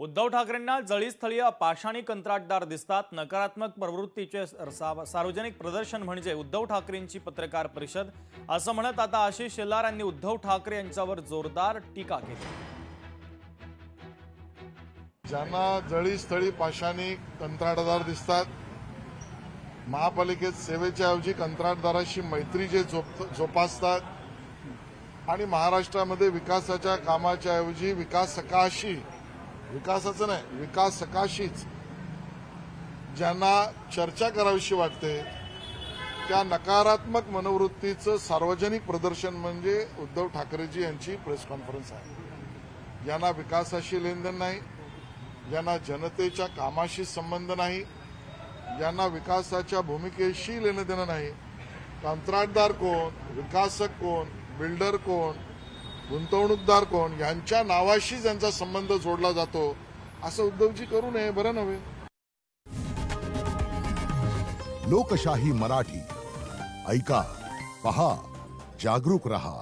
उद्धव ठाकरेंना जळीस्थळीय पाषाणी कंत्राटदार दिसतात। नकारात्मक प्रवृत्तीचे सार्वजनिक प्रदर्शन म्हणजे उद्धव ठाकरेंची पत्रकार परिषद, असं म्हणत आता आशिष शेलार यांनी उद्धव ठाकरे यांच्यावर जोरदार टीका केली। ज्यांना जळीस्थळी पाषाणी कंत्राटदार दिसतात, महापालिकेत सेवेच्या ऐवजी कंत्राटदाराशी मैत्री जे जोपासतात आणि महाराष्ट्रामध्ये विकासाच्या कामाच्या ऐवजी विकासाचं नाही विकासकाशीच ज्यांना चर्चा करावीशी वाटते, त्या नकारात्मक मनोवृत्तीचं सार्वजनिक प्रदर्शन म्हणजे उद्धव ठाकरेजी यांची प्रेस कॉन्फरन्स आहे। ज्यांना विकासाशी लेनदेन नाही, ज्यांना जनतेच्या कामाशी संबंध नाही, ज्यांना विकासाच्या भूमिकेशी लेणं देणं नाही, कंत्राटदार कोण, विकासक कोण, बिल्डर कोण, गुंतवणूकदार कोण, यांच्या नावाशी ज्यांचा संबंध जोडला जातो, असं उद्धवजी करू नये, बरं नव्हे। लोकशाही मराठी ऐका, पहा, जागरूक रहा।